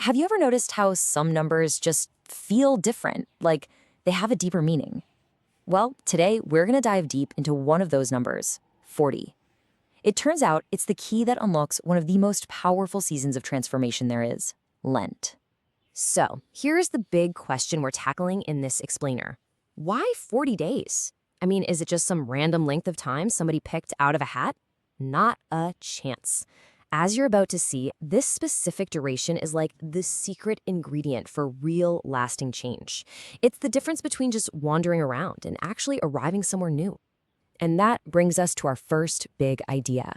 Have you ever noticed how some numbers just feel different, like they have a deeper meaning? Well, today we're going to dive deep into one of those numbers, 40. It turns out it's the key that unlocks one of the most powerful seasons of transformation there is, Lent. So, here's the big question we're tackling in this explainer. Why 40 days? I mean, is it just some random length of time somebody picked out of a hat? Not a chance. As you're about to see, this specific duration is like the secret ingredient for real lasting change. It's the difference between just wandering around and actually arriving somewhere new. And that brings us to our first big idea.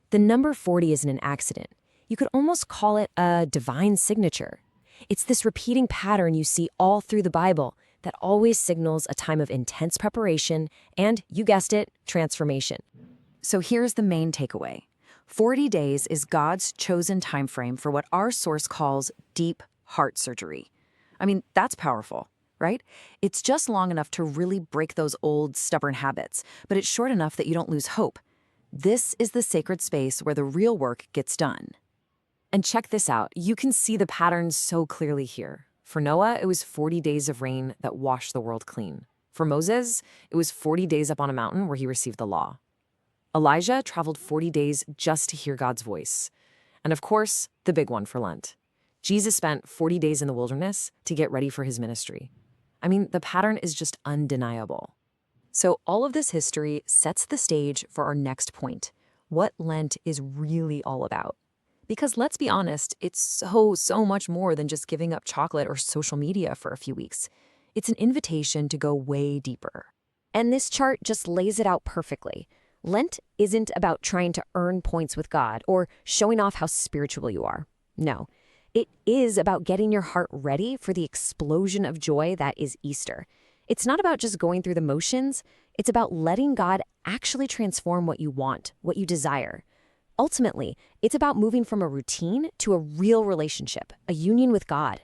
The number 40 isn't an accident. You could almost call it a divine signature. It's this repeating pattern you see all through the Bible that always signals a time of intense preparation and, you guessed it, transformation. So here's the main takeaway. 40 days is God's chosen time frame for what our source calls deep heart surgery. I mean, that's powerful, right? It's just long enough to really break those old, stubborn habits, but it's short enough that you don't lose hope. This is the sacred space where the real work gets done. And check this out. You can see the patterns so clearly here. For Noah, it was 40 days of rain that washed the world clean. For Moses, it was 40 days up on a mountain where he received the law. Elijah traveled 40 days just to hear God's voice. And of course, the big one for Lent. Jesus spent 40 days in the wilderness to get ready for his ministry. I mean, the pattern is just undeniable. So all of this history sets the stage for our next point, what Lent is really all about. Because let's be honest, it's so much more than just giving up chocolate or social media for a few weeks. It's an invitation to go way deeper. And this chart just lays it out perfectly. Lent isn't about trying to earn points with God or showing off how spiritual you are. No, it is about getting your heart ready for the explosion of joy that is Easter. It's not about just going through the motions. It's about letting God actually transform what you want, what you desire. Ultimately, it's about moving from a routine to a real relationship, a union with God.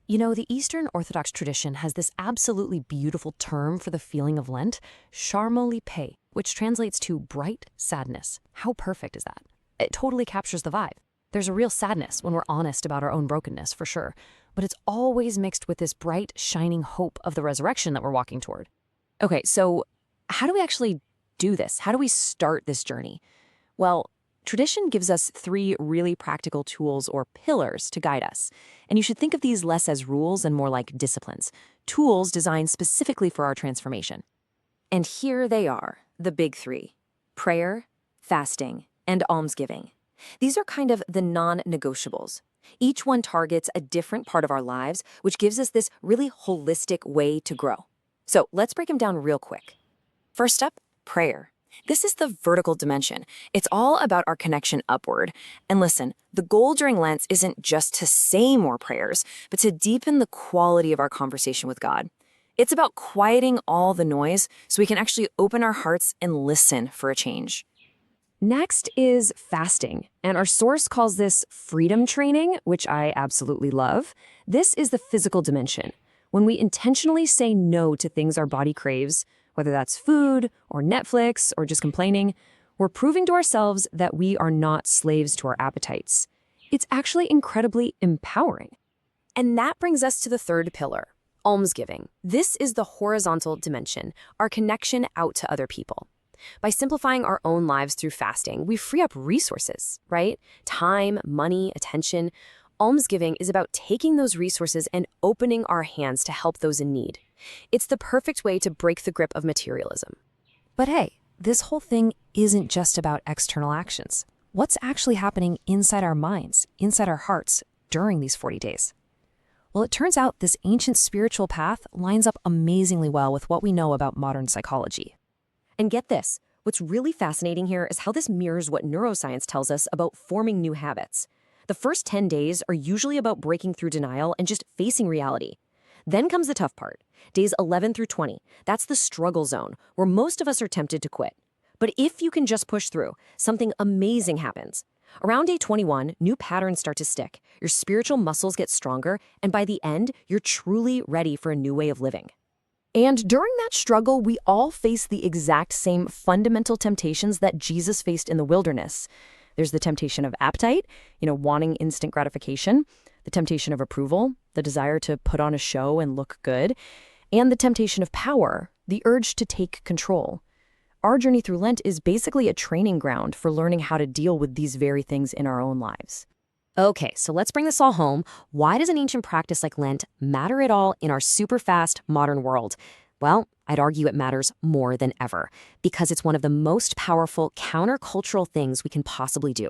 You know, the Eastern Orthodox tradition has this absolutely beautiful term for the feeling of Lent, charmolipe, which translates to bright sadness. How perfect is that? It totally captures the vibe. There's a real sadness when we're honest about our own brokenness, for sure, but it's always mixed with this bright, shining hope of the resurrection that we're walking toward. Okay, so how do we actually do this? How do we start this journey? Well, tradition gives us 3 really practical tools or pillars to guide us. And you should think of these less as rules and more like disciplines, tools designed specifically for our transformation. And here they are, the big 3: prayer, fasting, and almsgiving. These are kind of the non-negotiables. Each one targets a different part of our lives, which gives us this really holistic way to grow. So let's break them down real quick. First up, prayer. This is the vertical dimension. It's all about our connection upward. And listen, the goal during Lent isn't just to say more prayers, but to deepen the quality of our conversation with God. It's about quieting all the noise so we can actually open our hearts and listen for a change. Next is fasting, and our source calls this freedom training, which I absolutely love. This is the physical dimension. When we intentionally say no to things our body craves, whether that's food or Netflix or just complaining, we're proving to ourselves that we are not slaves to our appetites. It's actually incredibly empowering. And that brings us to the third pillar, almsgiving. This is the horizontal dimension, our connection out to other people. By simplifying our own lives through fasting, we free up resources, right? Time, money, attention. Almsgiving is about taking those resources and opening our hands to help those in need. It's the perfect way to break the grip of materialism. But hey, this whole thing isn't just about external actions. What's actually happening inside our minds, inside our hearts, during these 40 days? Well, it turns out this ancient spiritual path lines up amazingly well with what we know about modern psychology. And get this, what's really fascinating here is how this mirrors what neuroscience tells us about forming new habits. The first 10 days are usually about breaking through denial and just facing reality. Then comes the tough part, days 11 through 20. That's the struggle zone, where most of us are tempted to quit. But if you can just push through, something amazing happens. Around day 21, new patterns start to stick, your spiritual muscles get stronger, and by the end, you're truly ready for a new way of living. And during that struggle, we all face the exact same fundamental temptations that Jesus faced in the wilderness. There's the temptation of appetite, wanting instant gratification. the temptation of approval, the desire to put on a show and look good, and the temptation of power, the urge to take control. Our journey through Lent is basically a training ground for learning how to deal with these very things in our own lives. Okay, so let's bring this all home. Why does an ancient practice like Lent matter at all in our super fast modern world? Well, I'd argue it matters more than ever because it's one of the most powerful countercultural things we can possibly do.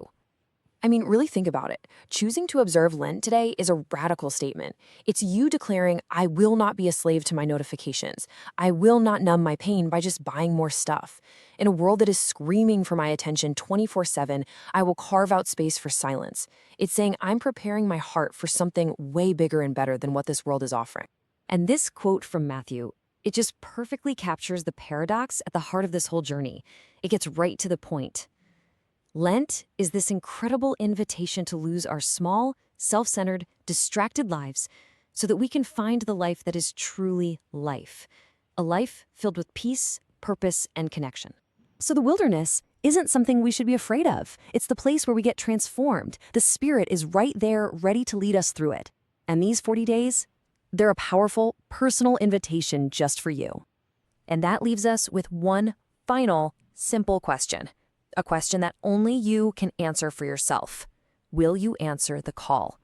I mean, really think about it. Choosing to observe Lent today is a radical statement. It's you declaring, I will not be a slave to my notifications. I will not numb my pain by just buying more stuff. In a world that is screaming for my attention 24/7, I will carve out space for silence. It's saying I'm preparing my heart for something way bigger and better than what this world is offering. And this quote from Matthew, it just perfectly captures the paradox at the heart of this whole journey. It gets right to the point. Lent is this incredible invitation to lose our small, self-centered, distracted lives so that we can find the life that is truly life, a life filled with peace, purpose, and connection. So the wilderness isn't something we should be afraid of. It's the place where we get transformed. The Spirit is right there, ready to lead us through it. And these 40 days, they're a powerful, personal invitation just for you. And that leaves us with one final, simple question. A question that only you can answer for yourself. Will you answer the call?